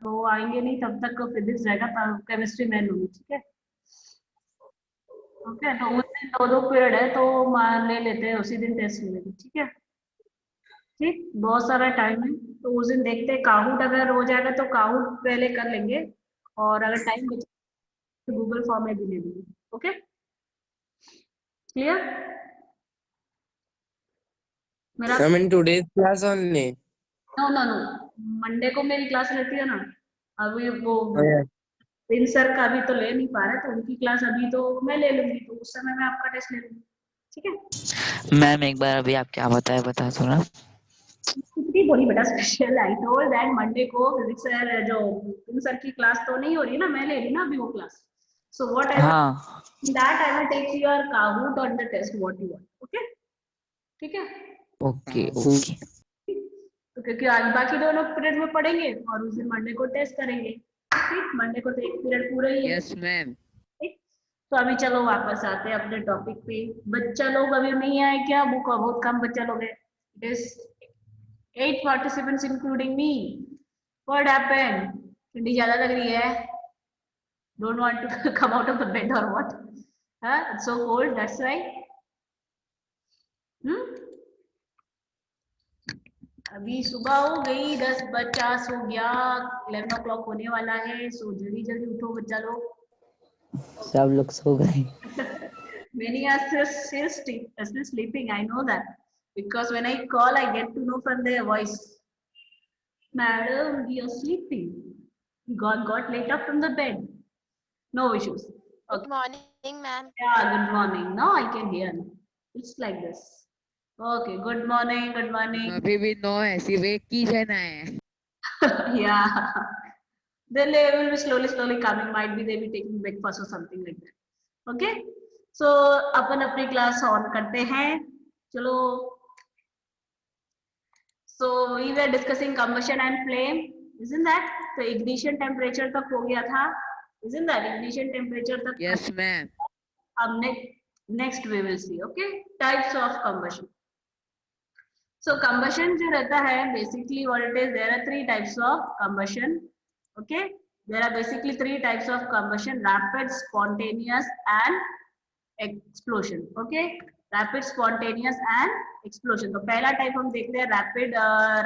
तो आएंगे नहीं तब तक फिजिक्स रहेगा, तब केमिस्ट्री मैं लूंगी, ठीक है। ओके, तो उस दिन दो दो पीरियड है तो मान ले लेते हैं उसी दिन टेस्ट ले लेंगे, ठीक है। ठीक, बहुत सारा टाइम है, तो उस दिन देखते हैं, काहूट अगर हो जाएगा तो काहूट पहले कर लेंगे, और अगर टाइम बचे तो गूगल फॉर्म में भी ले लेंगे। ओके, क्लियर मेरा? I mean today's class only. No no no, Monday को मेरी क्लास रहती है ना। अभी वो Oh, yeah. दिन सर का अभी तो ले नहीं पा रहे, तो उनकी क्लास अभी तो मैं ले लूंगी, तो उस समय मैं आपका टेस्ट ले लूंगी, ठीक है। मैम एक बार अभी आप क्या बताए बता दो ना। कितनी बोली बेटा special, I told that Monday को फिजिक्स सर जो दिन सर की क्लास तो नहीं हो रही ना, मैं ले रही ना अभी वो क्लास। सो व्हाट आई हाँ will that I will take your Kahoot on the test what you want, okay, ठीक है। Okay okay. तो क्योंकि आज बाकी दोनों पीरियड में पढ़ेंगे और उस दिन मंडे को टेस्ट करेंगे, ठीक। मंडे को तो एक पीरियड पूरा ही है। Yes ma'am. ठीक, तो अभी चलो वापस आते हैं अपने टॉपिक पे। बच्चा लोग अभी नहीं आए क्या? बुक का बहुत कम बच्चा लोग है। It is 8 participants including me. What happened? ठंडी ज्यादा लग रही है? Don't want to come out of the bed or what? Huh? It's so cold, that's why. अभी सुबह हो गई, 10:50 हो गया, 11 o'clock होने वाला है, सो जल्दी जल्दी उठो बच्चा लोग। सब लोग सो गए। Many are still sleeping, I know that. Because when I call, I get to know from their voice. Madam, we are sleeping. Got late up from the bed. No issues. Okay. Good morning, ma'am. Yeah, good morning. Now I can hear. It's like this. Okay, good morning, good morning. अभी भी no ऐसी वे की जाना है। Yeah. Then they will be slowly coming. Might be they be taking breakfast or something like that. Okay. So अपन अपनी class on करते हैं, चलो। So we were discussing combustion and flame, isn't that? तो ignition temperature तक हो गया था, isn't that? Ignition temperature तक। Yes ma'am. अब next we will see, okay, types of combustion. So combustion जो रहता है, basically what it is, there are three types of combustion, okay. There are basically three types of combustion: rapid, spontaneous and explosion, okay. Rapid, spontaneous and explosion. तो पहला type हम देख रहे हैं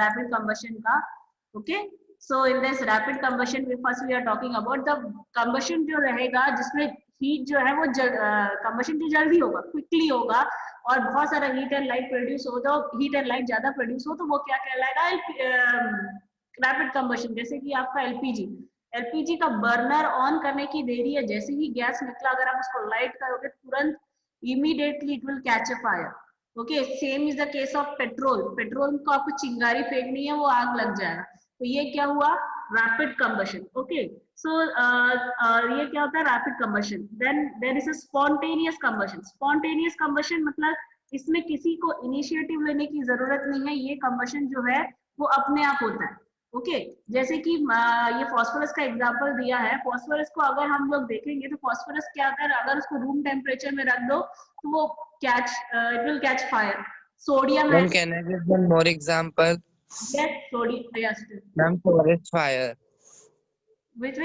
rapid combustion का, okay. So in this rapid combustion, first we are talking about the combustion जो रहेगा, जिसमें हीट जो है वो combustion जो जल्दी होगा, quickly होगा, और बहुत सारा हीट एंड लाइट प्रोड्यूस हो, तो हीट एंड लाइट ज्यादा प्रोड्यूस हो, तो वो क्या कहलाएगा? Rapid combustion. जैसे कि आपका एलपीजी का बर्नर ऑन करने की देरी है, जैसे ही गैस निकला अगर आप उसको लाइट करोगे तुरंत immediately it will catch a fire, okay. Same is the case of petrol को आपको चिंगारी फेंकनी है, वो आग लग जाएगा, तो ये क्या हुआ? Rapid combustion, okay. सो ये क्या होता है? Rapid combustion. Then there is a spontaneous combustion. Spontaneous combustion मतलब इसमें किसी को इनिशिएटिव लेने की जरूरत नहीं है, ये कंबशन जो है वो अपने आप होता है, ओके। जैसे कि ये फास्फोरस का एग्जांपल दिया है। फास्फोरस को अगर हम लोग देखेंगे तो फास्फोरस क्या होता है, अगर उसको रूम टेम्परेचर में रख दो तो वो it will catch fire. Sodium है, Ma'am, can I give one more example? yes, sodium, yes, Ma'am, forest fire. which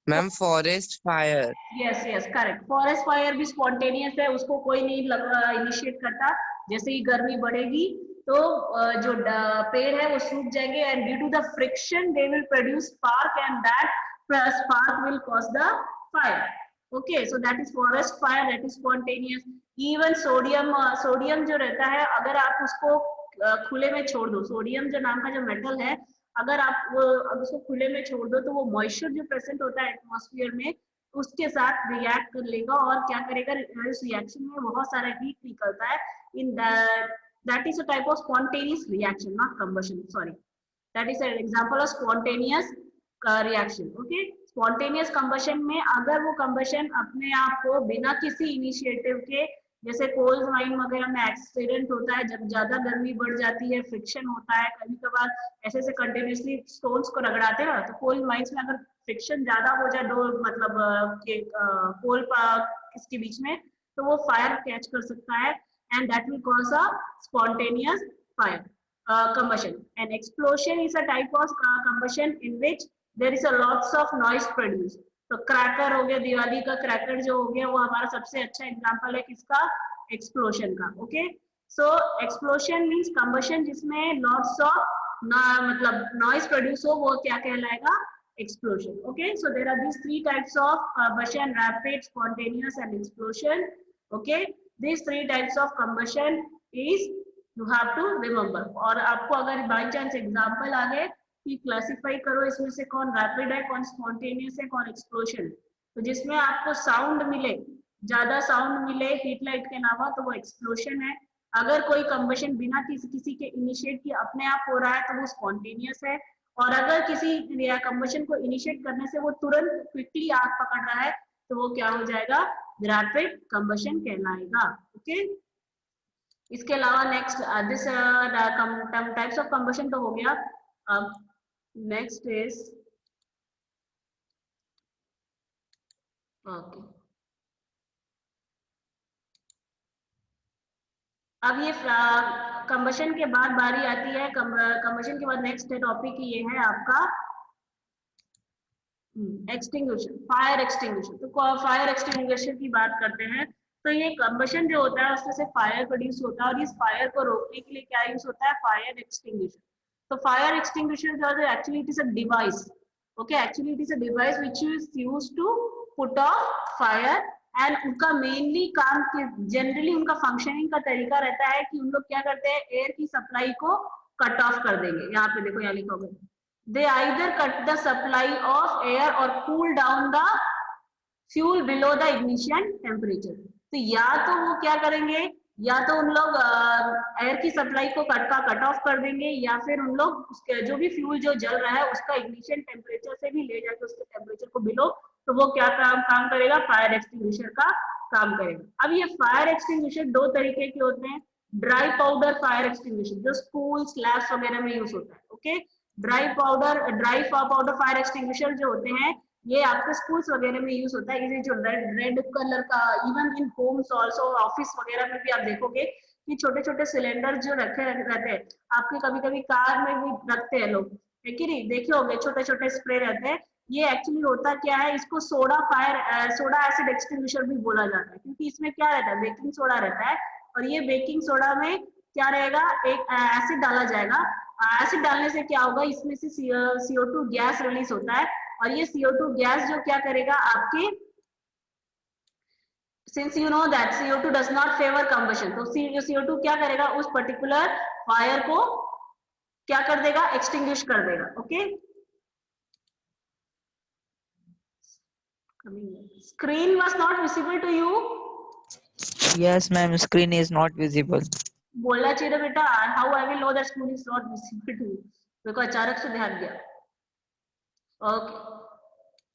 Ma'am, forest fire. Yes correct. Forest fire भी स्पॉन्टेनियस है, उसको कोई नहीं इनिशिएट करता। जैसे ही गर्मी बढ़ेगी तो जो पेड़ है वो सूख जाएंगे, and due to the friction they will produce spark, and that spark will cause the fire, okay. So that is forest fire, that is spontaneous. Even sodium जो रहता है, अगर आप उसको खुले में छोड़ दो, सोडियम जो नाम का जो मेटल है, अगर आप उसको खुले में छोड़ दो तो वो मॉइस्चर जो प्रेजेंट होता है एटमॉस्फेयर में उसके साथ रिएक्ट कर लेगा, और क्या करेगा? इस रिएक्शन में बहुत सारा हीट निकलता है। In that is a type of spontaneous reaction, not combustion, sorry. That is an example of spontaneous reaction, okay. Spontaneous combustion में अगर वो कंबशन अपने आप को बिना किसी इनिशिएटिव के, जैसे कोल माइन वगैरह में एक्सीडेंट होता है, जब ज्यादा गर्मी बढ़ जाती है, फ्रिक्शन होता है, कभी कभार ऐसे ऐसे कंटिन्यूसली स्टोन्स को रगड़ाते हैं, तो कोल माइंस में अगर फ्रिक्शन ज्यादा हो जाए दो मतलब कोल इसके बीच में, तो वो फायर कैच कर सकता है, and that will cause a spontaneous fire, combustion. An explosion is a type of combustion in which there is a lots of noise produced. तो क्रैकर हो गया, दिवाली का क्रैकर जो हो गया वो हमारा सबसे अच्छा एग्जांपल है किसका, एक्सप्लोशन का. ओके, सो एक्सप्लोशन मींस कंबशन जिसमें लॉट्स ऑफ मतलब नॉइज प्रोड्यूस हो, वो क्या कहलाएगा, explosion. Okay, so there are these three types of combustion: rapid, spontaneous and explosion. Okay, these three types of combustion is you have to remember. और आपको अगर by chance example आ गए कि क्लासिफाई करो इसमें से कौन रैपिड है, कौन स्पॉन्टेनियस है, कौन एक्सप्लोशन, तो जिसमें आपको साउंड मिले, ज्यादा साउंड मिले हीट लाइट के अलावा, तो वो एक्सप्लोशन है. अगर कोई कंबशन बिना किसी के इनिशिएट किए अपने आप हो रहा है तो वो स्पॉन्टेनियस है. और अगर किसी कंबशन को इनिशिएट करने से वो तुरंत क्विकली आग पकड़ रहा है तो वो क्या हो जाएगा, रैपिड कंबशन कहलाएगा. ओके, इसके अलावा next this types of combustion तो हो गया. अब नेक्स्ट इज ओके, अब ये कंबशन के बाद बारी आती है, कंबशन के बाद नेक्स्ट टॉपिक ये है आपका एक्सटिंग्विशर, फायर एक्सटिंग्विशर. तो फायर एक्सटिंग्विशर की बात करते हैं. तो ये कंबशन जो होता है उसमें से फायर प्रोड्यूस होता है और इस फायर को रोकने के लिए क्या यूज होता है, फायर एक्सटिंग्विशर. तो फायर एक्सटिंग्विशर जो है actually it is a device. Okay, actually it is a device which is used to put off fire. And उनका मेनली काम, जनरली उनका फंक्शनिंग का तरीका रहता है कि उन लोग क्या करते हैं, एयर की सप्लाई को कट ऑफ कर देंगे. यहाँ पे देखो, यहाँ लिखा होगा, they either cut the supply of air और cool down the fuel below the ignition temperature. तो या तो वो क्या करेंगे, या तो उन लोग एयर की सप्लाई को कट ऑफ कर देंगे, या फिर उन लोग उसके जो भी फ्यूल जो जल रहा है उसका इग्निशन टेम्परेचर से भी ले जाके उसके टेम्परेचर को बिलो, तो वो क्या काम करेगा, फायर एक्सटिंग्विशर का काम करेगा. अब ये फायर एक्सटिंग्विशर दो तरीके के होते हैं. ड्राई पाउडर फायर एक्सटिंग्विशर जो स्कूल स्लैब्स वगैरह में यूज होता है. Okay, dry powder fire extinguisher जो होते हैं ये आपके स्कूल्स वगैरह में यूज होता है. इसे जो रेड कलर का, even in Holmes also, office वगैरह में भी आप देखोगे कि छोटे छोटे सिलेंडर जो रखे रहते हैं, आपके कभी कभी कार में भी रखते हैं लोग, है कि नहीं, देखे होंगे छोटे छोटे स्प्रे रहते हैं. ये एक्चुअली होता क्या है, इसको सोडा एसिड एक्सटिंग्विशर भी बोला जाता है, क्योंकि इसमें क्या रहता है, बेकिंग सोडा रहता है. और ये बेकिंग सोडा में क्या रहेगा, एक एसिड डाला जाएगा. एसिड डालने से क्या होगा, इसमें से CO2 गैस रिलीज होता है. और ये CO2 गैस जो क्या करेगा आपके, since you know that CO2 does not favor combustion, तो CO2 क्या करेगा, उस पर्टिकुलर फायर को क्या कर देगा, एक्सटिंग्विश कर देगा. Okay, screen was not visible to you. Yes, ma'am. Screen is not visible. बोलना चाहिए बेटा, how I will know that screen is not visible to you, देखो अचानक से ध्यान दिया. ओके,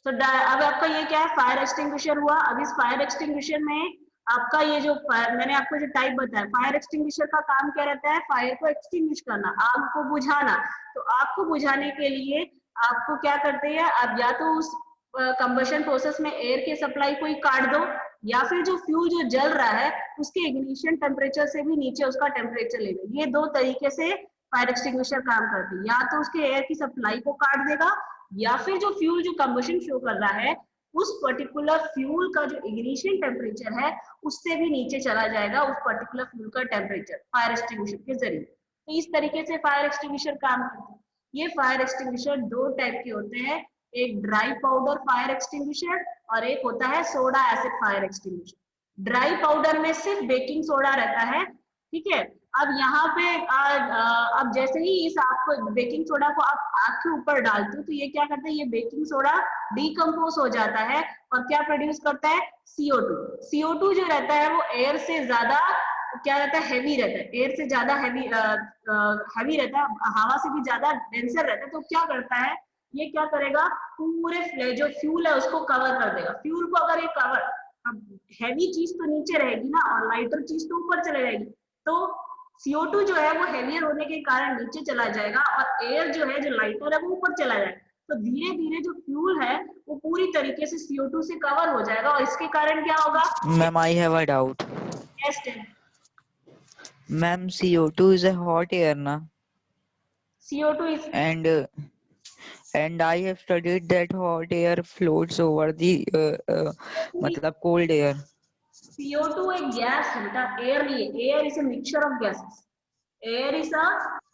तो अब आपका ये क्या है, फायर एक्सटिंग्विशर हुआ. अब इस फायर एक्सटिंग्विशर में आपका ये जो मैंने आपको जो टाइप बताया, फायर एक्सटिंग्विशर का काम क्या रहता है, फायर को एक्सटिंग्विश करना, आग को बुझाना. तो आग को बुझाने के लिए आपको क्या करते हैं, आप या तो उस कंबशन प्रोसेस में एयर के सप्लाई को ही काट दो, या फिर जो फ्यूल जो जल रहा है उसके इग्निशन टेम्परेचर से भी नीचे उसका टेम्परेचर ले लो. ये दो तरीके से फायर एक्सटिंग्विशर काम करती है. या तो उसके एयर की सप्लाई को काट देगा, या फिर जो फ्यूल जो कंबशन शो कर रहा है उस पर्टिकुलर फ्यूल का जो इग्निशन टेम्परेचर है उससे भी नीचे चला जाएगा उस पर्टिकुलर फ्यूल का टेम्परेचर फायर एक्सटिंग्विशर के जरिए. तो इस तरीके से फायर एक्सटिंग्विशर काम करते हैं. ये फायर एक्सटिंग्विशर दो टाइप के होते हैं, एक ड्राई पाउडर फायर एक्सटिंग्विशर और एक होता है soda acid fire extinguisher. Dry powder में सिर्फ बेकिंग सोडा रहता है, ठीक है. अब यहाँ पे अब जैसे ही इस आपको बेकिंग सोडा को आप आग के ऊपर डालते हो तो ये क्या करता है, ये बेकिंग सोडा डिकम्पोज हो जाता है और क्या प्रोड्यूस करता है, CO2. CO2 जो रहता है वो एयर से ज्यादा क्या रहता है, हैवी रहता है. एयर से ज्यादा हैवी रहता है, हवा से भी ज्यादा डेंसर रहता है. तो क्या करता है, ये क्या करेगा, पूरे जो फ्यूल है उसको कवर कर देगा. फ्यूल को अगर ये कवर, अब हैवी चीज तो नीचे रहेगी ना और लाइटर चीज तो ऊपर चले जाएगी, तो CO2 जो है वो हेवियर होने के कारण नीचे चला जाएगा और एयर जो है, जो लाइटर है, वो ऊपर चला जाएगा. तो धीरे धीरे जो फ्यूल है वो पूरी तरीके से CO2 से कवर हो जाएगा और इसके कारण क्या होगा, Ma'am, I have a doubt. yes, Ma'am, CO2 is a hot air, na? CO2 is and I have studied that hot air floats over the मतलब cold air. CO2 एक गैस है बेटा, एयर नहीं है. Air is a mixture of gases. Air is a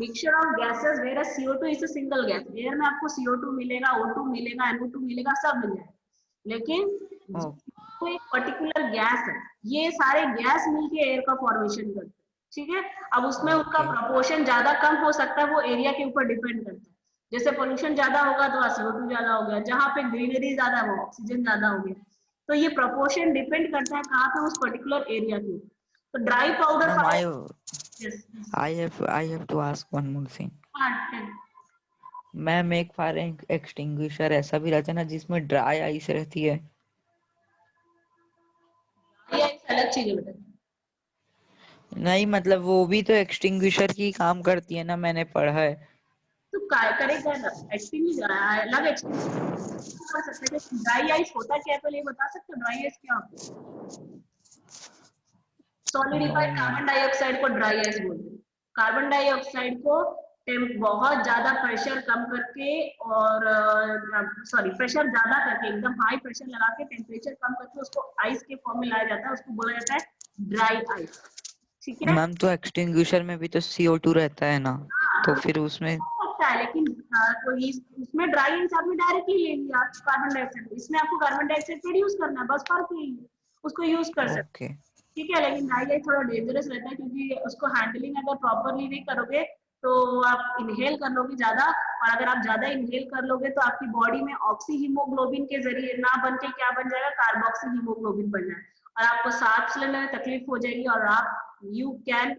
mixture of gases where CO2 is a single gas. Air में आपको CO2 मिलेगा, O2 मिलेगा, NO2 मिलेगा, सब मिल जाएगा. लेकिन Oh, तो एक पर्टिकुलर गैस है. ये सारे गैस मिलके एयर का फॉर्मेशन करते हैं. ठीक है. अब उसमें उनका okay. प्रोपोर्शन ज्यादा कम हो सकता है, वो एरिया के ऊपर डिपेंड करता है. जैसे पोल्यूशन ज्यादा होगा तो CO2 ज्यादा हो गया, जहां पे ग्रीनरी ज्यादा है वो ऑक्सीजन ज्यादा हो गया. तो ये प्रोपोर्शन डिपेंड करता है कहाँ पे, उस पर्टिकुलर एरिया के ऊपर. तो dry powder Ma'am, fire. I have to ask one more thing. Ma'am एक फायर एक्सटिंग्विशर ऐसा भी रहता है ना जिसमें ड्राई आइस रहती है. ये एक अलग चीज है बेटा. नहीं मतलब वो भी तो एक्सटिंग्विशर की काम करती है ना, मैंने पढ़ा है. तो काय करेगा ना, एक्सटिंग अलग एक्सटिंग कर सकते हैं. ड्राई आइस होता क्या है, पहले ये बता सकते हो ड्राई आइस क्या होता है? सॉलिडिफाइड कार्बन डाइऑक्साइड को ड्राई आइस बोलते हैं. कार्बन डाइऑक्साइड को बहुत ज्यादा प्रेशर कम करके और प्रेशर ज्यादा करके, एकदम हाई प्रेशर लगा के टेम्परेचर कम करके उसको आइस के फॉर्म में लाया जाता है. उसको बोला जाता है ड्राई आइस. ठीक है. मैम तो एक्सटिंग्विशर में भी तो CO2 रहता है ना, तो फिर उसमें सकता है, लेकिन तो उसमें ड्राई आइस आपने डायरेक्टली ले लिया कार्बन डाइऑक्साइड. इसमें आपको कार्बन डाइऑक्साइड प्रोड्यूस करना है, बस फर्क यही है. उसको यूज कर सकते हैं. ओके. ठीक है. लेकिन ड्राई आइस थोड़ा डेंजरस रहता है, क्योंकि उसको हैंडलिंग अगर प्रॉपरली नहीं करोगे तो आप इनहेल कर लोगे ज्यादा. और अगर आप ज्यादा इनहेल कर लोगे तो आपकी बॉडी में ऑक्सी हीमोग्लोबिन के जरिए ना बन के क्या बन जाएगा, कार्बोक्सी हीमोग्लोबिन बन जाएगा. और आपको सांस लेने में तकलीफ हो जाएगी और आप you can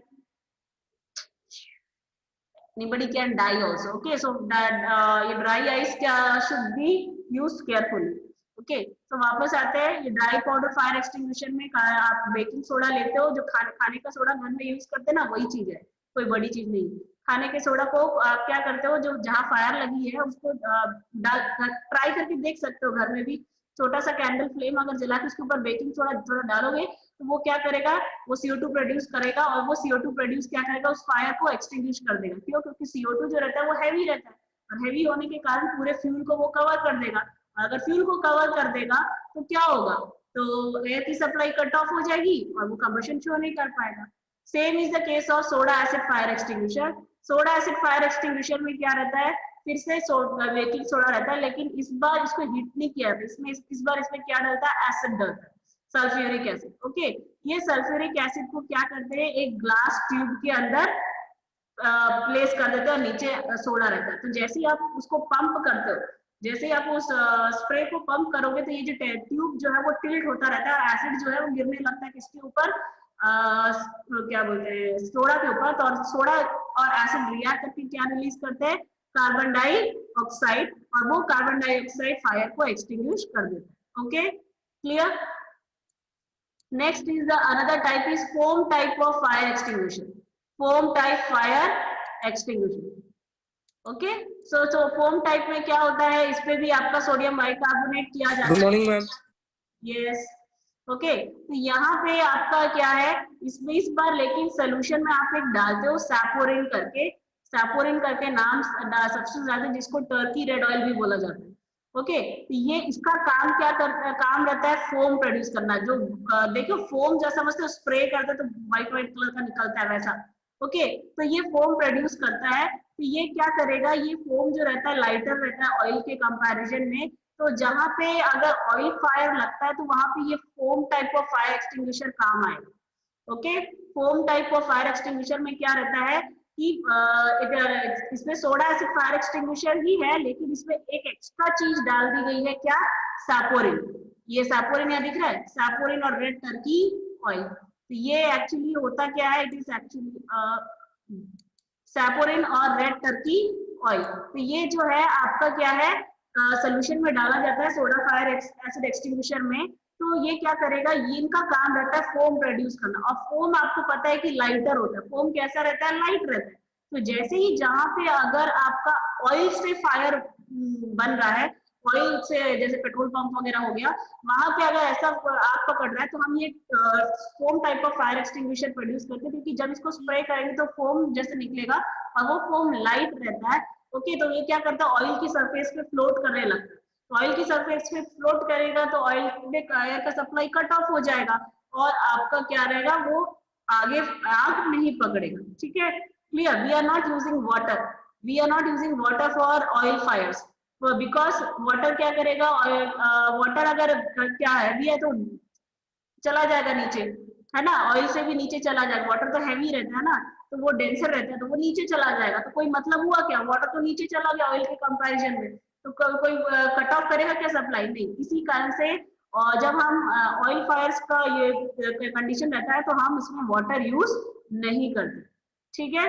anybody can die also. Okay, so that ये dry ice should be used carefully. Okay, so वापस आते हैं. ये ड्राई पाउडर फायर एक्सटिंग्विशर में आप बेकिंग सोडा लेते हो, जो खाने का सोडा घर में यूज करते हैं ना, वही चीज है, कोई बड़ी चीज नहीं. खाने के सोडा को आप क्या करते हो, जो जहाँ फायर लगी है उसको ट्राई करके देख सकते हो घर में भी. छोटा सा कैंडल फ्लेम अगर जला के उसके ऊपर बेकिंग सोडा थोड़ा डालोगे तो वो क्या करेगा, वो CO2 प्रोड्यूस करेगा. और वो CO2 प्रोड्यूस क्या करेगा, उस फायर को एक्सटिंग्विश कर देगा. क्यों? क्योंकि CO2 जो रहता है वो हैवी रहता है, और हैवी होने के कारण पूरे फ्यूल को वो कवर कर देगा. अगर फ्यूल को कवर कर देगा तो क्या होगा, तो एयर की सप्लाई कट ऑफ हो जाएगी और वो कंबशन शो नहीं कर पाएगा. Same is the case of soda acid fire extinguisher. Soda acid fire extinguisher में क्या रहता है, फिर से बेकिंग सोडा रहता है, लेकिन इस बार इसको हीट नहीं किया है. इसमें इस बार इसमें क्या डलता है, एसिड डलता है, सल्फ्यूरिक एसिड. ओके. ये सल्फ्यूरिक एसिड को क्या करते हैं, एक ग्लास ट्यूब के अंदर प्लेस कर देते हैं और नीचे सोडा रहता है. तो जैसे ही आप उसको पंप करते हो, जैसे ही आप उस स्प्रे को पंप करोगे तो ये जो ट्यूब जो है वो टिल्ट होता रहता है और एसिड जो है वो गिरने लगता है किसके ऊपर, क्या बोलते हैं, सोडा के ऊपर. तो और सोडा और एसिड रिएक्ट करके क्या रिलीज करते हैं, कार्बन डाइऑक्साइड, और वो कार्बन डाइऑक्साइड फायर को एक्सटिंग्विश कर देता है. Okay, clear. Next is the another type is foam type of fire extinguisher. Foam type fire extinguisher. Okay, so foam type में क्या होता है, इस पे भी आपका सोडियम बाइकार्बोनेट किया जाता है. Good morning, ma'am. Yes. Okay. तो यहाँ पे आपका क्या है, इसमें इस बार लेकिन सोल्यूशन में आप एक डालते हो सैपोरिन करके. सैपोरिन करके नाम सब्सटेंस डालते हैं जिसको टर्की रेड ऑयल भी बोला जाता है. ओके. तो ये इसका काम क्या करता है, काम रहता है फोम प्रोड्यूस करना. जो देखो फोम जैसा समझते हो, स्प्रे करते हैं तो व्हाइट व्हाइट कलर का निकलता है वैसा. ओके. तो ये फोम प्रोड्यूस करता है. तो ये क्या करेगा, ये फोम जो रहता है लाइटर रहता है ऑयल के कंपैरिजन में. तो जहां पे अगर ऑयल फायर लगता है तो वहां पे ये foam type of fire extinguisher काम आएगा. Okay. Foam type of fire extinguisher में क्या रहता है कि इसमें सोडा एसिड फायर एक्सटिंग्विशर ही है, लेकिन इसमें एक एक्स्ट्रा चीज डाल दी गई है, क्या, सैपोरिन. ये सैपोरिन यहाँ दिख रहा है, सैपोरिन और रेड टर्की ऑयल. तो ये एक्चुअली होता क्या है, इट इज एक्चुअली सैपोरिन और रेड टर्की ऑयल. तो ये जो है आपका क्या है, सोल्यूशन में डाला जाता है सोडा फायर एसिड एक्सटिंग्विशर में. तो ये क्या करेगा, ये इनका काम रहता है फोम प्रोड्यूस करना. और फोम आपको पता है कि लाइटर होता है. फोम कैसा रहता है, लाइट रहता है. तो जैसे ही जहां पे अगर आपका ऑयल से फायर बन रहा है ऑयल से, जैसे पेट्रोल पंप वगैरह हो गया, वहां पे अगर ऐसा आग पकड़ रहा है तो हम ये foam type of fire extinguisher produce करते हैं, क्योंकि जब इसको स्प्रे करेंगे तो फोम जैसे निकलेगा और वो फोम लाइट रहता है। ओके, तो ये क्या करता है, ऑयल की सरफेस पे फ्लोट करने लगता है। तो ऑयल की सरफेस पे फ्लोट करेगा तो ऑयल में एयर का सप्लाई कट ऑफ हो जाएगा और आपका क्या रहेगा, वो आगे आग नहीं पकड़ेगा। ठीक है, clear? We are not using water, we are not using water for oil fires, because water क्या करेगा, वाटर अगर क्या हैवी है तो चला जाएगा नीचे, है ना, ऑयल से भी नीचे चला जाएगा। वाटर तो हैवी रहता है ना, तो वो डेंसर रहता है तो वो नीचे चला जाएगा। तो कोई मतलब हुआ क्या, वाटर तो नीचे चला गया ऑयल के कंपैरिजन में, तो कोई कट ऑफ करेगा क्या सप्लाई? नहीं। इसी कारण से और जब हम ऑयल फायर्स का ये कंडीशन रहता है तो हम इसमें वाटर यूज नहीं करते। ठीक है,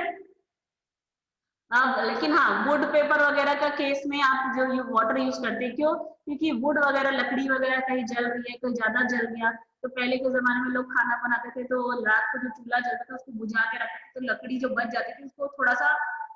अब लेकिन हाँ, वुड पेपर वगैरह का केस में आप जो वाटर यूज करते हैं, क्यों? क्योंकि वुड वगैरह, लकड़ी वगैरह कहीं जल रही है, कहीं ज्यादा जल गया, तो पहले के जमाने में लोग खाना बनाते थे तो रात को जो चूल्हा जलता था उसको बुझा के रखते थे, तो लकड़ी जो बच जाती थी उसको थोड़ा सा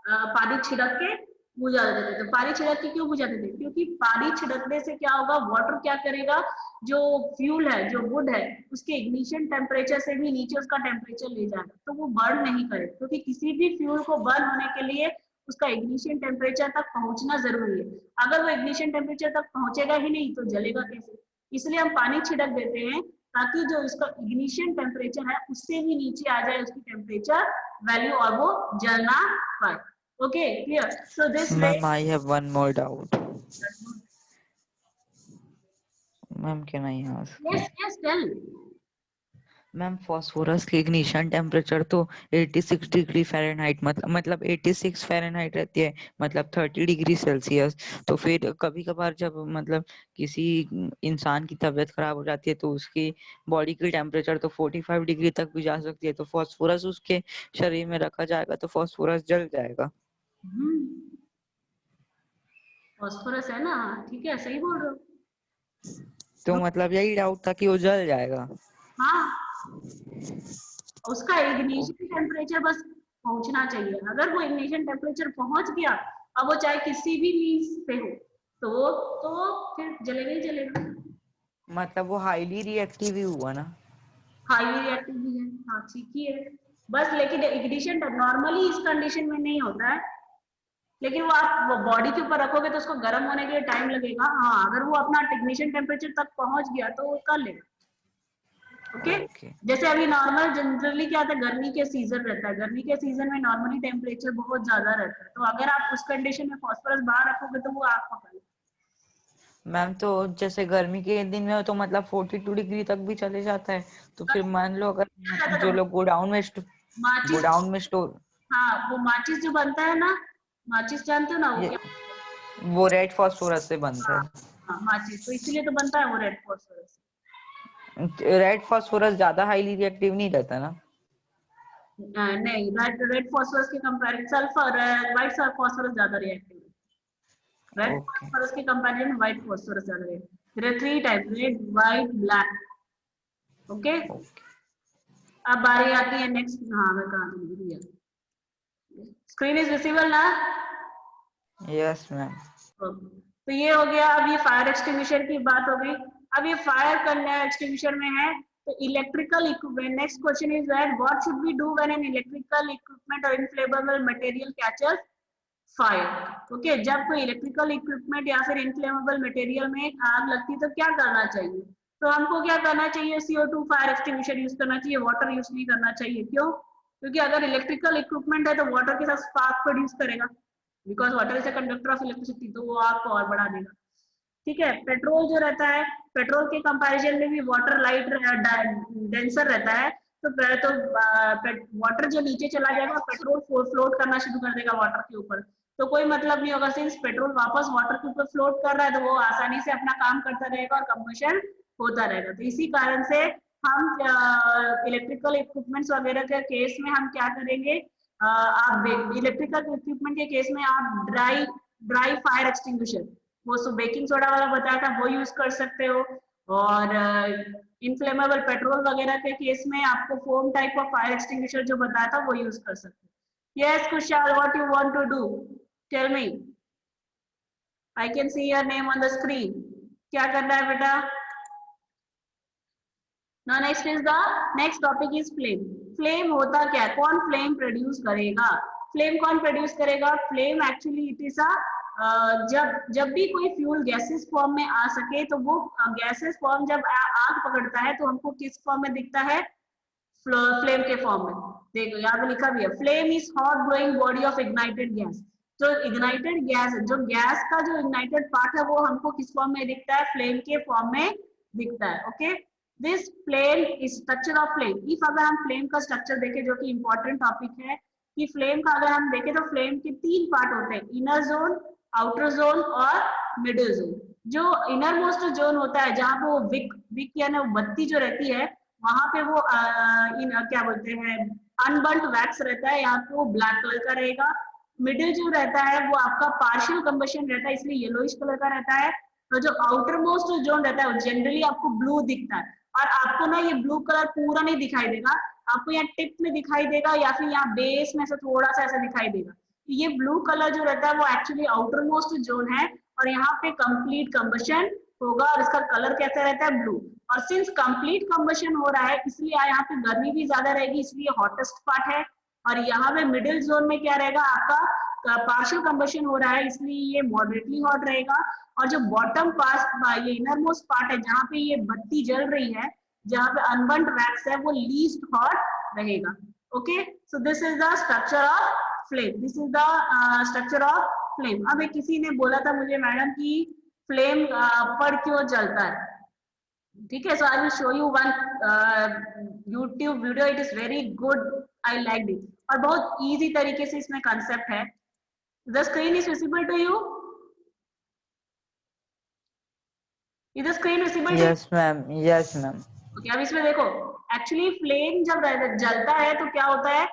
पानी छिड़क के बुझा देते थे। तो पानी छिड़क के क्यों बुझाते थे? क्योंकि पानी छिड़कने से क्या होगा, वाटर क्या करेगा, जो फ्यूल है, जो वुड है, उसके इग्निशन टेम्परेचर से भी नीचे उसका टेम्परेचर ले जाएगा, तो वो बर्न नहीं करेगा। क्योंकि किसी भी फ्यूल को बर्न होने के लिए उसका इग्निशन टेम्परेचर तक पहुंचना जरूरी है। अगर वो इग्निशन टेम्परेचर तक पहुंचेगा ही नहीं तो जलेगा कैसे? इसलिए हम पानी छिड़क देते हैं ताकि जो इसका इग्निशन टेम्परेचर है उससे भी नीचे आ जाए उसकी टेम्परेचर वैल्यू और वो जल ना पाए। Okay, clear? So this way. Ma'am, I have one more doubt. Ma'am, can I ask? Yes yes, tell. Ma'am phosphorus की इग्निशन टेम्परेचर तो 86 डिग्री फ़ारेनहाइट मतलब 86 फ़ारेनहाइट रहती है, मतलब 30 डिग्री सेल्सियस। तो फिर कभी कभार जब मतलब किसी इंसान की तबीयत खराब हो जाती है तो उसकी बॉडी की टेम्परेचर तो 45 डिग्री तक भी जा सकती है, तो फॉस्फोरस उसके शरीर में रखा जाएगा तो फॉस्फोरस जल जाएगा। फॉस्फोरस है ना, ठीक है, सही बोल रहे हो। तो मतलब यही डाउट था कि वो जल जाएगा। हाँ, उसका इग्निशन टेम्परेचर बस पहुंचना चाहिए। अगर वो इग्निशन टेम्परेचर पहुंच गया, अब वो चाहे किसी भी मीन्स पे हो, तो फिर जलेगा ही जलेगा। मतलब वो हाईली रिएक्टिव ही हुआ ना। हाईली रिएक्टिव भी है, हाँ ठीक ही है बस। लेकिन इग्निशन नॉर्मली इस कंडीशन में नहीं होता है, लेकिन वो आप बॉडी के ऊपर रखोगे तो उसको गर्म होने के लिए टाइम लगेगा। हाँ, अगर वो अपना इग्निशन टेम्परेचर तक पहुंच गया तो वो कर लेगा। ओके, जैसे अभी नॉर्मल जनरली क्या होता है, गर्मी के सीजन रहता है, गर्मी के सीजन में नॉर्मली टेम्परेचर बहुत ज्यादा रहता है, तो अगर आप उस कंडीशन में फॉस्फोरस बाहर रखोगे तो वो आग पकड़ लेगा। मैम तो जैसे गर्मी के दिन में हो तो मतलब 42 डिग्री तक भी चले जाता है, तो फिर मान लो अगर जो लोग गोडाउन में माचिस, स्टोर, हाँ, वो माचिस जो बनता है ना, माचिस जानते हो ना, वो क्या? वो रेड फास्फोरस से बनता हाँ, है। हाँ, माचिस तो इसीलिए तो बनता है वो रेड फॉस्फोरस। रेड फास्फोरस ज्यादा हाईली रिएक्टिव नहीं रहता ना। नहीं, रेड फॉस्फोरस के कंपेरिजन सल्फर, व्हाइट फॉस्फोरस ज्यादा रिएक्टिव है। रेड ओके फॉस्फोरस के कंपेरिजन में व्हाइट फॉस्फोरस ज्यादा reactive. There are 3 type, red, white, black. Okay, अब बारी आती है नेक्स्ट। हाँ, मैं कहाँ चली गई? स्क्रीन इज विजिबल ना? Yes ma'am. तो ये हो गया। अब ये फायर एक्सटिंग्विशर की बात हो गई। अब ये फायर करना एक्सटिंग्विशर में है तो electrical equipment. Next question is that what should we do when an electrical equipment और inflammable material catches fire. Okay, जब कोई इलेक्ट्रिकल इक्विपमेंट या फिर इनफ्लेमेबल मटेरियल में आग लगती है तो क्या करना चाहिए? तो हमको क्या करना चाहिए? CO2 फायर एक्सटिंग्विशर यूज करना चाहिए, वाटर यूज नहीं करना चाहिए। क्यों? क्योंकि अगर इलेक्ट्रिकल इक्विपमेंट है तो वाटर के साथ स्पार्क प्रोड्यूस करेगा, because water is a conductor of electricity, तो वो आग को और बढ़ा देगा। ठीक है, पेट्रोल जो रहता है, पेट्रोल के कंपैरिजन में भी वाटर लाइट डेंसर रहता है, तो वाटर जो नीचे चला जाएगा, पेट्रोल फ्लोट करना शुरू कर देगा वाटर के ऊपर। तो कोई मतलब नहीं होगा, सिंस पेट्रोल वापस वाटर के ऊपर फ्लोट कर रहा है तो वो आसानी से अपना काम करता रहेगा और कंबशन होता रहेगा। तो इसी कारण से हम इलेक्ट्रिकल इक्विपमेंट्स वगैरह के केस में हम क्या करेंगे, आप इलेक्ट्रिकल इक्विपमेंट के केस में आप ड्राई फायर एक्सटिंग्विशर, वो बेकिंग सोडा वाला बताया था, वो यूज कर सकते हो। और इनफ्लेमेबल पेट्रोल वगैरह के केस में आपको foam type of fire extinguisher जो बताया था वो यूज कर सकते हो। Yes Kushal, what you want to do, tell me. I can see your name on the screen. क्या करना है बेटा? Now next topic is flame. Flame होता क्या है? कौन flame produce करेगा? Flame कौन produce करेगा? Flame actually it is a जब भी कोई फ्यूल गैसेस फॉर्म में आ सके तो वो गैसेस फॉर्म जब आग पकड़ता है तो हमको किस फॉर्म में दिखता है? फ्लेम के फॉर्म में। देखो यहाँ पे लिखा भी है, flame is hot glowing body of ignited gas. जो इग्नाइटेड गैस है, जो गैस का जो इग्नाइटेड पार्ट है वो हमको किस फॉर्म में दिखता है? फ्लेम के फॉर्म में दिखता है। Okay, this flame is structure of flame. If अगर हम फ्लेम का स्ट्रक्चर देखें, जो कि इंपॉर्टेंट टॉपिक है, कि फ्लेम का अगर हम देखें तो फ्लेम के 3 पार्ट होते हैं, इनर जोन, आउटर जोन और मिडिल जोन। जो इनर मोस्ट जोन होता है जहाँ पे वो विक यानी बत्ती जो रहती है वहां पे वो क्या बोलते हैं, अनबर्न्ड वैक्स रहता है, यहाँ पे वो ब्लैक कलर का रहेगा। मिडिल जो रहता है वो आपका पार्शियल कंबशन रहता है, इसलिए येलोइश कलर का रहता है। तो जो आउटर मोस्ट जोन रहता है वो जनरली आपको ब्लू दिखता है, और आपको ना ये ब्लू कलर पूरा नहीं दिखाई देगा, आपको यहाँ टिप में दिखाई देगा या फिर यहाँ बेस में से थोड़ा सा ऐसा दिखाई देगा। ये ब्लू कलर जो रहता है वो एक्चुअली आउटर मोस्ट जोन है, और यहाँ पे कंप्लीट कंबशन होगा और इसका कलर कैसा रहता है? ब्लू। और सिंस कंप्लीट कंबशन हो रहा है इसलिए यहाँ पे गर्मी भी ज्यादा रहेगी, इसलिए हॉटेस्ट पार्ट है। और यहाँ पे मिडिल जोन में क्या रहेगा? आपका पार्शियल कंबशन हो रहा है, इसलिए ये मॉडरेटली हॉट रहेगा। और जो बॉटम पार्ट, ये इनर मोस्ट पार्ट है जहाँ पे ये बत्ती जल रही है, जहाँ पे अनबर्न्ड वैक्स है, वो लीस्ट हॉट रहेगा। Okay, so this is the structure of flame. This is the structure of flame. अब एक किसी ने बोला था मुझे, मैडम की फ्लेम पर क्यों जलता है? ठीक है, so I will show you one YouTube video, it is very good, I like it, और बहुत इजी तरीके से इसमें कंसेप्ट है। The screen is visible to you? Is the screen visible? Yes ma'am, yes ma'am. Okay, अब इसमें देखो, actually flame जब जलता है तो क्या होता है,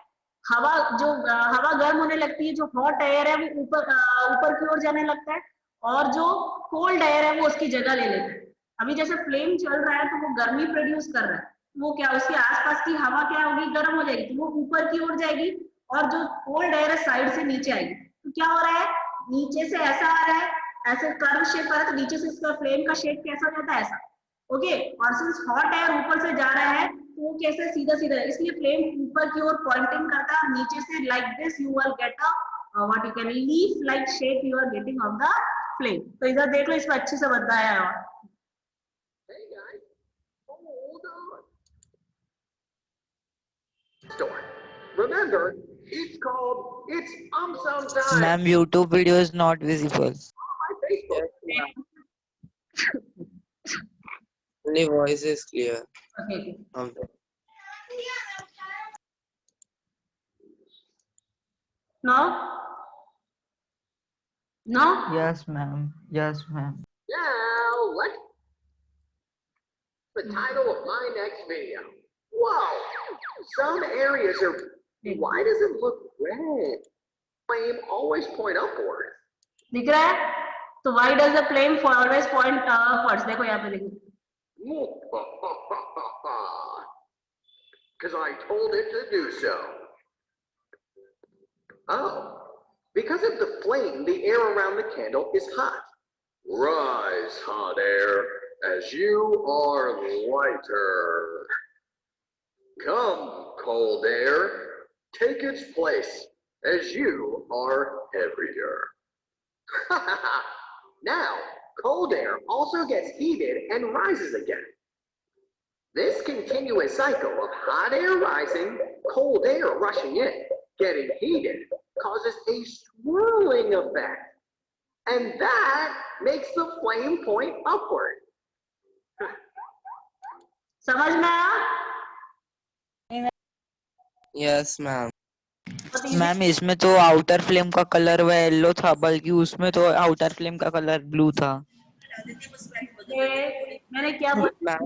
हवा गर्म होने लगती है, जो हॉट एयर है वो ऊपर की ओर जाने लगता है, और जो कोल्ड एयर है वो उसकी जगह ले लेता है। अभी जैसे फ्लेम चल रहा है तो वो गर्मी प्रोड्यूस कर रहा है, वो क्या, उसके आसपास की हवा क्या होगी? गर्म हो जाएगी, तो वो ऊपर की ओर जाएगी, और जो कोल्ड एयर है साइड से नीचे आएगी। तो क्या हो रहा है, नीचे से ऐसा आ रहा है, ऐसे कर्व शेप आ रहा है, तो नीचे से इसका फ्लेम का शेप कैसा रहता है? ऐसा। ओके, और सिंस हॉट एयर ऊपर से जा रहा है तो वो कैसे? सीधा सीधा है, इसलिए फ्लेम ऊपर की ओर पॉइंटिंग करता है, नीचे से like this you will get a what you can leaf like shape you are getting of the flame. तो इधर देख लो, इसमें अच्छे से बताया है। और Hey guys, hold on. Store. Remember, it's called It's Sometimes. Ma'am, YouTube video is not visible. My Facebook. Only voice is clear. okay. No? No? Yes ma'am, yes ma'am. Now, let's. The title of my next video. Whoa! Some areas are. Why does it look red? Flame always point upward. दिख रहा है? तो why does the flame always point upwards? देखो यहाँ पे देखो, Because I told it to do so. Oh, because of the flame, the air around the candle is hot. Rise, hot air, as you are lighter. Come, cold air, take its place, as you are heavier. Now, cold air also gets heated and rises again. This continuous cycle of hot air rising, cold air rushing in, getting heated, causes a swirling effect. And that makes the flame point upward. समझ में आया? Yes, ma'am. Ma'am इसमें तो outer flame का colour वह yellow था, बल्कि उसमें तो आउटर फ्लेम का कलर ब्लू था। मैंने क्या बोला,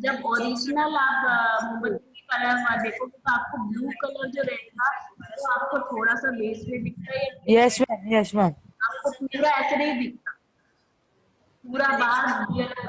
जब ओरिजिनल आप मोमबत्ती कलर देखोगे तो आपको ब्लू कलर जो रहेगा वो आपको थोड़ा सा बेस में दिखता है। Yes ma'am, yes ma'am. आपको पूरा ऐसे नहीं दिखता, पूरा बाहर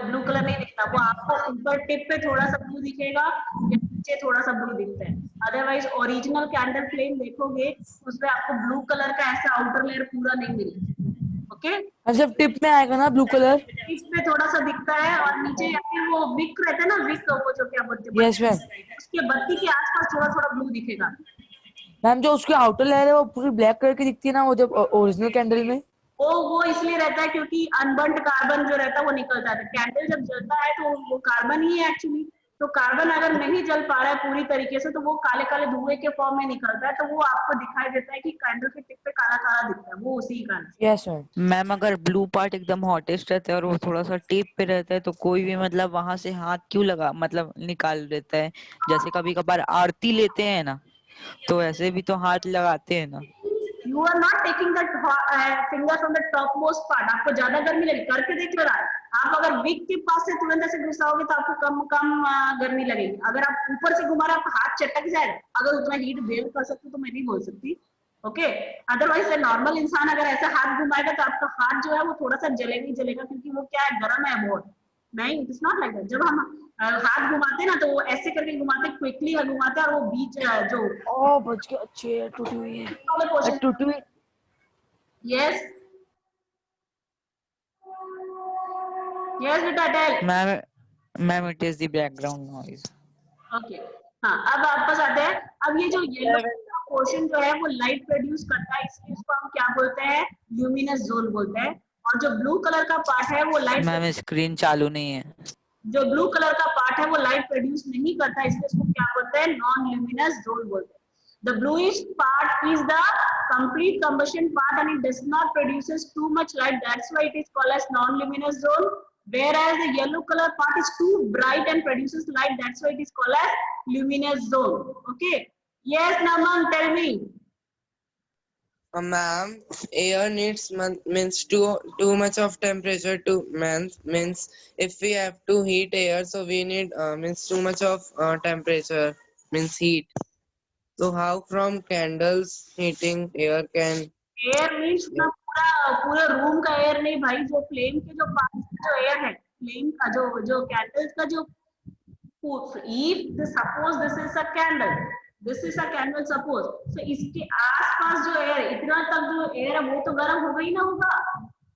ब्लू कलर नहीं दिखता, वो आपको ऊपर टिप पे थोड़ा सा ब्लू दिखेगा या नीचे थोड़ा सा ब्लू दिखता है। अदरवाइज ओरिजिनल कैंडल फ्लेम देखोगे उसमें आपको ब्लू कलर का ऐसा आउटर लेयर पूरा नहीं मिलेगा। ओके। जब टिप में आएगा ना ब्लू कलर, इस पे थोड़ा सा दिखता है और नीचे या फिर वो विक रहता है ना, विक वो जो क्या बोलते हैं, यस मैम। उसके बत्ती के आसपास थोड़ा थोड़ा ब्लू दिखेगा। मैम जो उसकी आउटर लेयर है वो पूरी ब्लैक कलर की दिखती है ना, वो जब ओरिजिनल कैंडल में। वो इसलिए रहता है क्योंकि अनबर्न्ड कार्बन जो रहता है वो निकलता है। कैंडल जब जलता है तो वो कार्बन ही है एक्चुअली। तो कार्बन अगर नहीं जल पा रहा है पूरी तरीके से तो वो काले काले धुएं के फॉर्म में निकलता है, तो वो आपको दिखाई देता है कि कैंडल के टिप पे काला काला दिखता है, वो उसी कारण से। Yes ma'am. मैम अगर ब्लू पार्ट एकदम हॉटेस्ट रहता है और वो थोड़ा सा टिप पे रहता है तो कोई भी मतलब वहां से हाथ क्यों लगा मतलब निकाल देता है? जैसे कभी कभार आरती लेते हैं ना, तो ऐसे भी तो हाथ लगाते हैं ना। You are not taking that finger from the topmost part. आपको ज्यादा गर्मी लगी, करके देख लो यार। आप अगर विक के पास से तुरंत ऐसे घुसाओगे तो आपको कम कम गर्मी लगेगी। अगर आप ऊपर से घुमा रहे आपका हाथ चटक जाएगा। अगर उतना हीट बेयर कर सकते तो मैं नहीं बोल सकती, ओके। अदरवाइज नॉर्मल इंसान अगर ऐसा हाथ घुमाएगा तो आपका हाथ जो है वो थोड़ा सा जलेगा ही जलेगा, क्योंकि वो क्या है, गर्म है बहुत। नहीं, इट्स नॉट लाइक दैट। जब हम हाथ घुमाते हैं ना तो वो ऐसे करके घुमाते, क्विकली घुमाते हैं, और वो बीच जो ओ बच गया, चेयर टूटी हुई है, वाले पोर्शन, टूटी हुई। यस यस बेटा tell. Ma'am it is the background noise. Okay, हाँ अब वापस आते हैं। अब ये जो येलो पोर्शन जो है वो लाइट प्रोड्यूस करता है, इसलिए उसको हम क्या बोलते हैं, ल्यूमिनस जोन बोलते हैं। और जो ब्लू कलर का पार्ट है वो लाइट, मैम स्क्रीन चालू नहीं है। जो ब्लू कलर का पार्ट है वो लाइट प्रोड्यूस नहीं करता, इसलिए उसको क्या बोलते हैं, नॉन ल्यूमिनस जोन बोलते हैं। The bluish part is the complete combustion part and it does not produces too much light. That's why it is called as non-luminous zone. Whereas the yellow color part is too bright and produces light. That's why it is called as luminous zone. Okay. Yes, Naman, tell me. Ma'am, air needs means too much of temperature to means if we have to heat air, so we need means too much of temperature means heat. So how from candles heating air can? Air means ना पूरा room का air नहीं भाई, जो flame के जो पास जो air है, फ्लेम का जो कैंडल्स का जो, if suppose this is a candle suppose, so इसके आसपास जो एयर, इतना तक जो एयर है वो तो गर्म होगा ही ना होगा।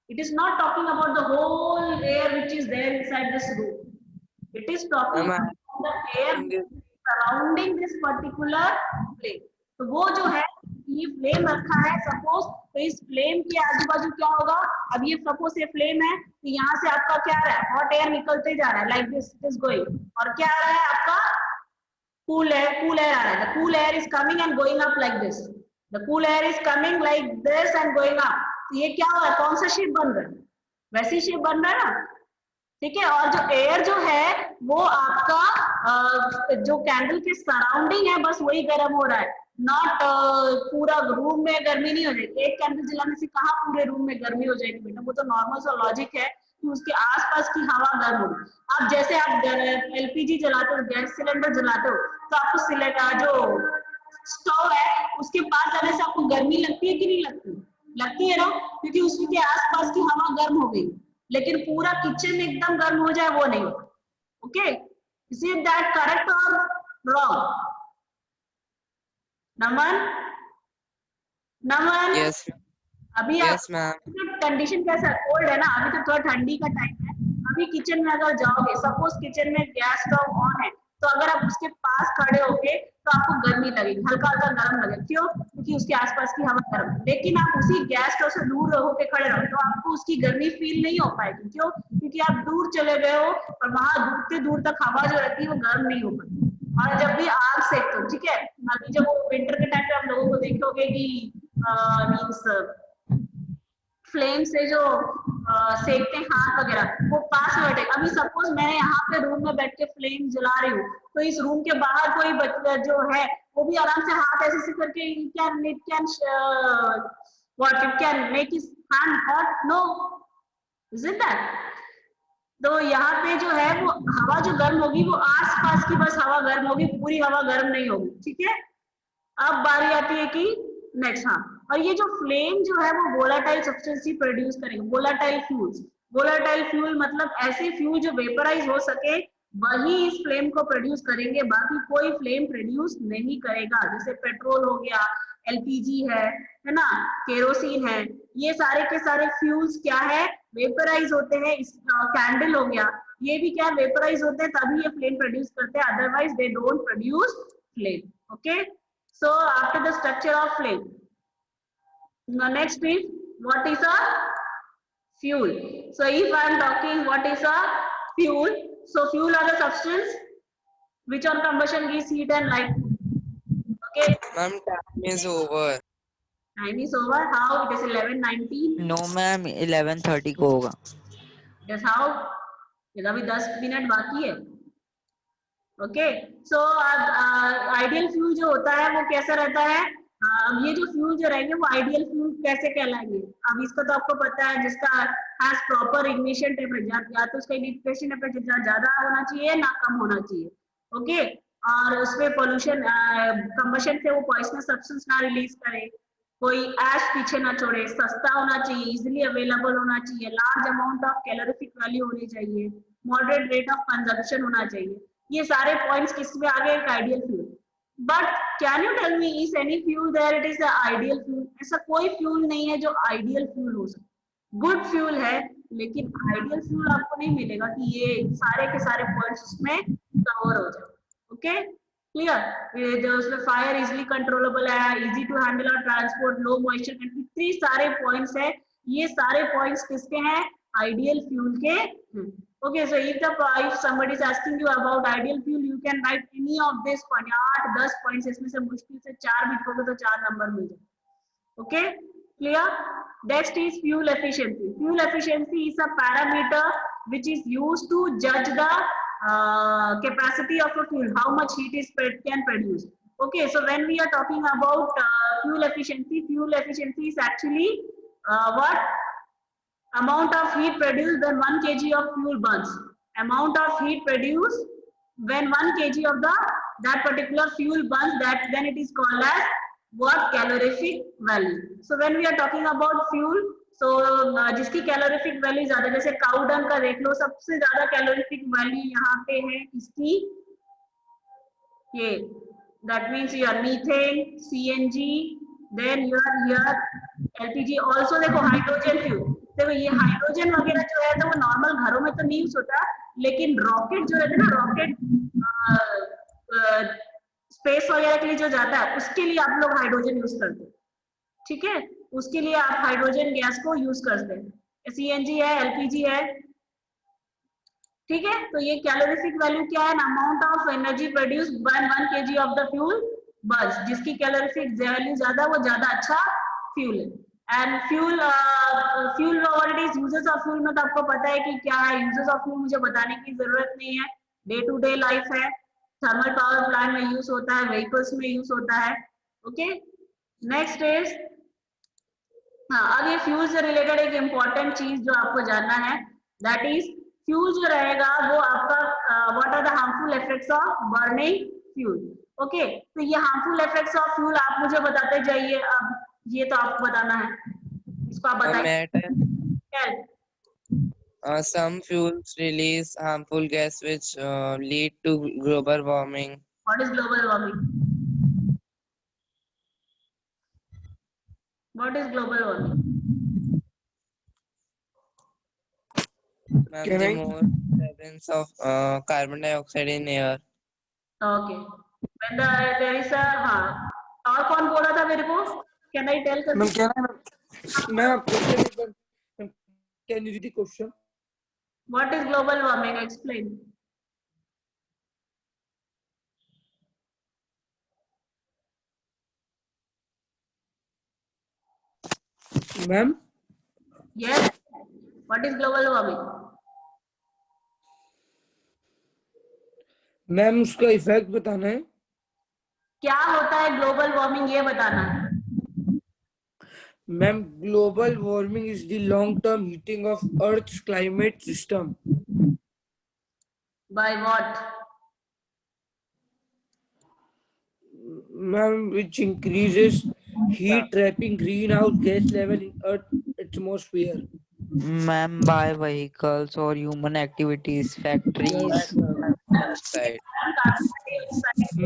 It is not talking about the whole air which is there inside this room. It is talking about the air surrounding this particular flame. तो वो जो है, ये फ्लेम रखा है सपोज, तो इस फ्लेम के आजू बाजू क्या होगा, अब ये सपोज ये फ्लेम है तो यहाँ से आपका क्या आ रहा है, हॉट एयर निकलते जा रहा है, like this it is going, और क्या आ रहा है आपका, कूल एयर आ रहा है। The cool air is coming and going up like this, the cool air is coming like this and going up. तो ये क्या हो रहा है, कौन सा शेप बन रहा है, वैसी शेप बन रहा है ना, ठीक है। और जो एयर जो है वो आपका जो कैंडल के सराउंडिंग है बस वही गर्म हो रहा है, नॉट पूरा रूम में गर्मी नहीं हो जाएगी। एक कैंडल जलाने से कहाँ पूरे रूम में गर्मी हो जाएगी बेटा, वो तो नॉर्मल सा लॉजिक है कि उसके आसपास की हवा गर्म होगी। अब जैसे आप एलपीजी जलाते हो, गैस सिलेंडर जलाते हो, तो आपको जो स्टोव है उसके पास जाने से आपको गर्मी लगती है कि नहीं लगती, लगती है ना, क्योंकि उसके आसपास की हवा गर्म हो गई। लेकिन पूरा किचन एकदम गर्म हो जाए वो नहीं होगा, okay. Is it that correct और रॉन्ग? नमन Yes. अभी Yes, ma'am. कंडीशन कैसा है, कोल्ड है ना, अभी तो थोड़ा ठंडी का टाइम है। अभी किचन में अगर जाओगे, सपोज किचन में गैस स्टोव ऑन है, तो अगर आप उसके पास खड़े होगे तो आपको गर्मी लगेगी, हल्का हल्का गर्म लगेगा, क्यों, क्योंकि उसके आसपास की हवा गर्म है। लेकिन आप उसी गैस स्टोव से दूर होके खड़े रहो तो आपको उसकी गर्मी फील नहीं हो पाएगी, क्यों, क्योंकि आप दूर चले गए हो और वहां दूर से दूर तक हवा जो रहती है वो गर्म नहीं हो पाती। और जब भी आग सेकते हो, ठीक है, अभी जब वो विंटर के टाइम पे आप लोगों को देखोगे कि मीन्स फ्लेम से जो सेकते हैं हाथ वगैरह, वो पास में बैठे। अभी सपोज मैं यहाँ पे रूम में बैठ के फ्लेम जला रही हूँ, तो इस रूम के बाहर कोई बच्चा जो है वो भी आराम से हाथ ऐसे करके it can make his hand hot, no, isn't that? तो यहाँ पे जो है वो हवा जो गर्म होगी वो आस पास की बस हवा गर्म होगी, पूरी हवा गर्म नहीं होगी, ठीक है। अब बारी आती है कि नेक्स्ट, हाँ, और ये जो फ्लेम जो है वो वोलाटाइल सब्सटेंस ही प्रोड्यूस करेगा, वोलाटाइल फ्यूल्स। वोलाटाइल फ्यूल मतलब ऐसे फ्यूल जो वेपराइज हो सके वही इस फ्लेम को प्रोड्यूस करेंगे, बाकी कोई फ्लेम प्रोड्यूस नहीं करेगा। जैसे पेट्रोल हो गया एलपीजी है ना, केरोसिन है, ये सारे के सारे फ्यूल्स क्या है, वेपराइज होते हैं। कैंडल हो गया, ये भी क्या वेपराइज होते हैं, तभी ये फ्लेम प्रोड्यूस करते हैं, otherwise they don't produce flame. Okay, so after the structure of flame, now next is what is a fuel. So if I am talking what is a fuel, so fuel are the substance which on combustion gives heat and light. Okay, Ma'am, time is over. time is over. How? It is 11:19. No ma'am 11:30 को होगा। That's how. ये अभी 10 minute बाकी है। Okay, so ideal fuel जो होता है वो कैसा रहता है, अब ये जो फ्यूल जो रहेंगे वो आइडियल फ्यूल कैसे कहलाएंगे, अब इसका तो आपको पता है, जिसका हैज प्रॉपर इग्निशन टेम्परेचर, या तो उसका इग्निशन टेम्परेचर ज्यादा होना चाहिए ना कम होना चाहिए। ओके, और उसमें पोल्यूशन कंबशन से वो पॉइजनस सब्सटेंस ना रिलीज करे, कोई ऐश पीछे ना छोड़े, सस्ता होना चाहिए, इजिली अवेलेबल होना चाहिए, large amount of calorific value होनी चाहिए, मॉडरेट रेट ऑफ कंजम्पशन होना चाहिए। ये सारे पॉइंट्स किसमें आ गए, एक ideal fuel. But can you tell me is any fuel there it is the ideal fuel? ऐसा कोई फ्यूल नहीं है जो आइडियल फ्यूल हो सकता, गुड फ्यूल है, लेकिन आइडियल फ्यूल आपको नहीं मिलेगा कि ये सारे के सारे पॉइंट्स उसमें कवर हो जाए। Okay, clear? जो उसमें फायर इजिली कंट्रोलेबल है, इजी टू हैंडल और ट्रांसपोर्ट, लो मॉइस्चर, इतने सारे पॉइंट्स है, ये सारे पॉइंट्स किसके हैं, आइडियल फ्यूल के। Okay, so if somebody is asking you about ideal fuel, you can write any of this point, 8-10 points, इसमें से मुश्किल से 4 भी लिखोगे तो 4 नंबर मिल जाए। Okay, clear? Next is fuel efficiency. Fuel efficiency is a parameter which is used to judge the capacity of a fuel, how much heat is can produce. Okay, so when we are talking about fuel efficiency is actually what? Amount of heat produced when 1 kg of fuel burns. Amount of heat produced when 1 kg of that particular fuel burns, that then it is called as what? Calorific value. So when we are talking about fuel, so जिसकी calorific value ज्यादा, जैसे cow dung का देख लो, सबसे ज्यादा calorific value यहाँ पे है इसकी, ये that means your methane, CNG, then your LPG, also देखो हाइड्रोजन फ्यूल। देखो ये हाइड्रोजन वगैरह जो है तो वो नॉर्मल घरों में तो नहीं यूज होता, लेकिन रॉकेट जो रहता है ना, रॉकेट स्पेस वगैरह के लिए जो जाता है, उसके लिए आप लोग हाइड्रोजन यूज करते हैं। ठीक है, उसके लिए आप हाइड्रोजन गैस को यूज करते हैं। सीएनजी है, एलपीजी है, ठीक है। तो ये कैलोरीफिक वैल्यू क्या है, amount of energy produced by 1 kg of the fuel Burns, जिसकी कैलोरीफिक वैल्यू ज्यादा, वो ज्यादा अच्छा फ्यूल है। And fuel what it is, uses of fuel में तो आपको पता है कि क्या है, यूजेस ऑफ फ्यूल मुझे बताने की जरूरत नहीं है, डे टू डे लाइफ है, थर्मल पावर प्लांट में यूज होता है, व्हीकल्स में यूज होता है। ओके, नेक्स्ट इज, हाँ अब ये फ्यूल से रिलेटेड एक इम्पॉर्टेंट चीज जो आपको जानना है, दैट इज फ्यूल जो रहेगा वो आपका what are the harmful effects of burning fuel. Okay, तो ये हार्मफुल इफेक्ट्स ऑफ फ्यूल आप मुझे बताते जाइए, अब ये तो आपको बताना है, इसको आप बताइए। Some fuels release harmful gas which lead to global warming. What is global warming? What is global warming? Ma'am, the more presence of carbon dioxide in air. Okay. When there is a, हाँ, और कौन बोला था मेरे को? Can I tell? Ma'am क्या है ma'am, can you read the question? What is global warming? Explain. Ma'am Yes. What is global warming? Ma'am उसका इफेक्ट बताना है। क्या होता है ग्लोबल वार्मिंग, ये बताना है। Ma'am global warming is the long term heating of earth's climate system. By what? Ma'am, which increases heat trapping greenhouse gas level in Earth's atmosphere. Ma'am, by vehicles or human activities, factories. Right.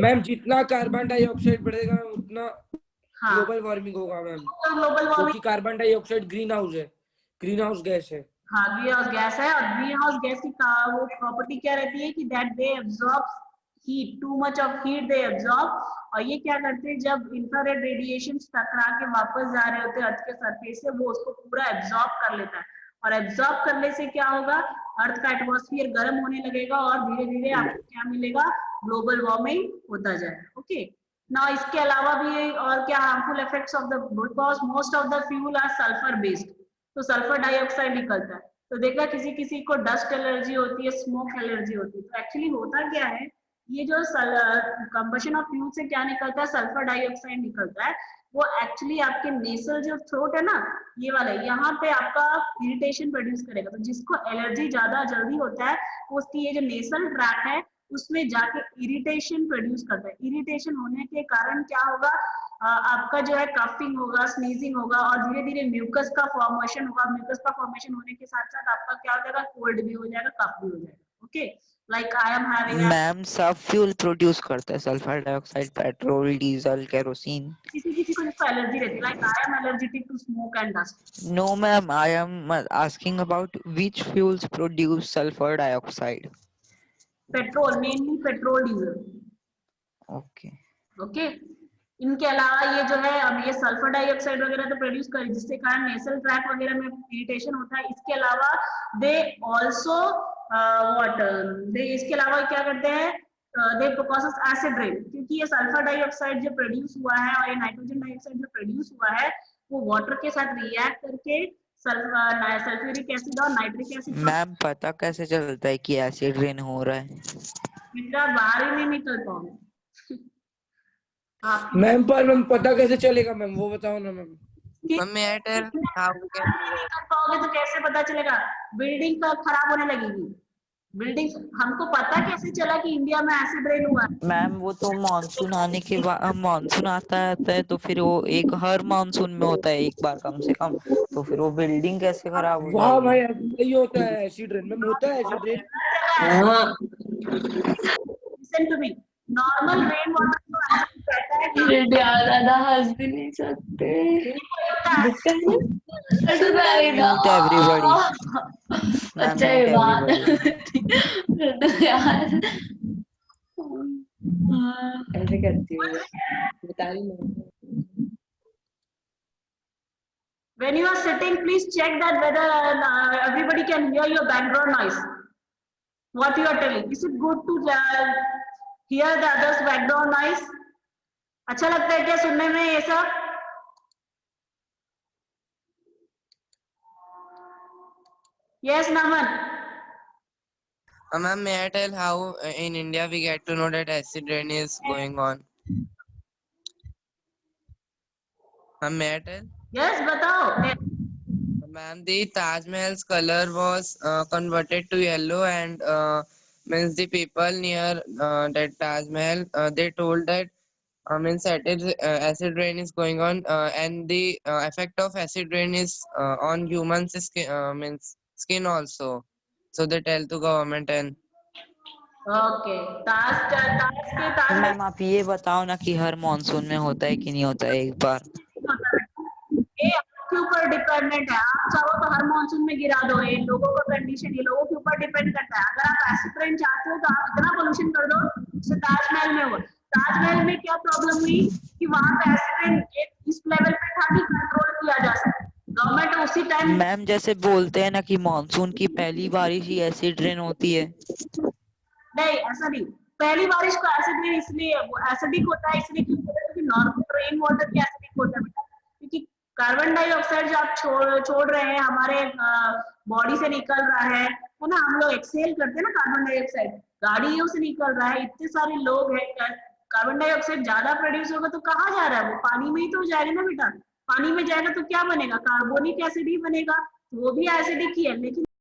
Ma'am जितना carbon dioxide बढ़ेगा उतना हाँ global warming होगा ma'am, global क्योंकि warming, carbon dioxide green house है, green house gas है। हाँ green house gas है, और ग्रीन हाउस गैस की वो प्रॉपर्टी क्या रहती है कि that they absorb heat, too much of heat they absorb, और ये क्या करते हैं जब इंफ्रारेड रेडिएशन टकरा के वापस जा रहे होते हैं अर्थ के सरफेस से, वो उसको पूरा एब्जॉर्ब कर लेता है, और एब्जॉर्ब करने से क्या होगा, अर्थ का एटमॉस्फेयर गर्म होने लगेगा और धीरे धीरे आपको क्या मिलेगा, ग्लोबल वार्मिंग होता जाएगा। ओके ना, इसके अलावा भी और क्या harmful effects of the, because most of the fuel are sulphur based, तो सल्फर डाइऑक्साइड निकलता है, तो देखा किसी किसी को डस्ट एलर्जी होती है, स्मोक एलर्जी होती है, तो एक्चुअली होता क्या है, ये जो कंबशन ऑफ फ्यूल से क्या निकलता है, सल्फर डाइऑक्साइड निकलता है, वो एक्चुअली आपके नेसल जो थ्रोट है ना, ये वाला, यहाँ पे आपका इरिटेशन प्रोड्यूस करेगा, तो जिसको एलर्जी ज्यादा जल्दी होता है उसकी ये जो नेसल ट्रैक है उसमें जाके इरिटेशन प्रोड्यूस करता है, इरिटेशन होने के कारण क्या होगा, आपका जो है कफिंग होगा, स्नीजिंग होगा, और धीरे धीरे म्यूकस का फॉर्मेशन होगा, म्यूकस का फॉर्मेशन होने के साथ साथ आपका क्या हो जाएगा, कोल्ड भी हो जाएगा, कफ भी हो जाएगा। Okay, like I am having, ma'am सब फ्यूल प्रोड्यूस करता है, sulphur dioxide, petrol, diesel, kerosene. किसी किसी को जिसको एलर्जी रहती है, like I am allergitic to smoke and dust. No, ma'am, I am asking about which fuels produce sulfur dioxide. Petrol, mainly petrol diesel. Okay. Okay, इनके अलावा ये जो है, अब ये सल्फर डाइऑक्साइड वगैरह तो प्रोड्यूस करे, जिससे कारण नेसल ट्रैक वगैरह में इरिटेशन होता है। इसके अलावा दे ऑल्सो व्हाट दे, इसके अलावा क्या करते हैं, दे प्रोसेस एसिड रेन, क्योंकि ये सल्फर डाइऑक्साइड जो प्रोड्यूस हुआ है और ये नाइट्रोजन डाइऑक्साइड जो प्रोड्यूस हुआ है वो वाटर के साथ रिएक्ट करके सल्फ्यूरिक एसिड और नाइट्रिक एसिड, मैम पता कैसे चलता है कि एसिड रेन हो रहा है? बेटा बाहर ही नहीं निकल पाओगे आप। मैम पर मैम पता कैसे चलेगा मैम, वो बताओ ना ma'am. Ma'am, may I tell how we can do नहीं that? कर पाओगे तो कैसे पता चलेगा, बिल्डिंग का खराब होने लगेगी, बिल्डिंग, हमको पता कैसे चला कि इंडिया में एसिड रेन हुआ है? मैम वो तो मानसून आने के बाद, मानसून आता है तो फिर वो एक हर मानसून में होता है एक बार कम से कम, तो फिर वो बिल्डिंग कैसे खराब हो वाह भाई, जाएगी? यही होता है एसिड रेन मैम, होता है acid rain. Listen to me, normal rain water तो ऐसा रहता है कि ज्यादा हंस भी नहीं सकते। Mute everybody. Ma'am, अच्छा ये mute बात everybody. तो यार ऐसे करती हूँ, बता रही हूँ। when you are sitting, please check that whether everybody can hear your background noise, what you are telling. Is it good to hear the others background noise? अच्छा लगता है क्या सुनने में ये सब? Yes, Naman. Ma'am, may I tell how in India we get to know that acid rain is going on? Ma'am, may I tell? Yes, बताओ. Ma'am, the Taj Mahal's color was converted to yellow, and means the people near that Taj Mahal, they told that means acid rain is going on, and the effect of acid rain is on humans' skin, means skin also. So they tell to government and. Okay. Taj ma'am आप ये बताओ ना कि हर monsoon में होता है कि नहीं होता है एक बार? ये आपके ऊपर डिपेंडेंट है, आप चाहो तो हर मानसून में गिरा दो, ये लोगों का कंडीशन, ये लोगों के ऊपर डिपेंड करता है। अगर आप एसिड रेन चाहते हो तो आप इतना पोल्यूशन कर दो जैसे ताजमहल में हुआ। ताजमहल में क्या प्रॉब्लम हुई कि वहां पे एसिड रेन इस लेवल पे था कि कंट्रोल किया जा सके, गवर्नमेंट उसी टाइम। मैम जैसे बोलते हैं ना कि मानसून की पहली बारिश ही एसिड रेन होती है। नहीं, ऐसा नहीं, पहली बारिश को एसिड रेन इसलिए एसिडिक होता है, इसलिए क्योंकि नॉर्मल रेन वाटर भी एसिडिक होता है बेटा, क्योंकि कार्बन डाइऑक्साइड जो आप छोड़ रहे हैं हमारे बॉडी से निकल रहा है ना, हम लोग एक्सेल करते हैं ना कार्बन डाइऑक्साइड, गाड़ियों से निकल रहा है, इतने सारे लोग हैं, कार्बन डाइऑक्साइड ज्यादा प्रोड्यूस होगा तो कहाँ जा रहा है, वो पानी में ही तो जाएगा ना बेटा, पानी में जाएगा तो क्या बनेगा, कार्बोनिक एसिड ही बनेगा, वो भी एसिडिक ही है, लेकिन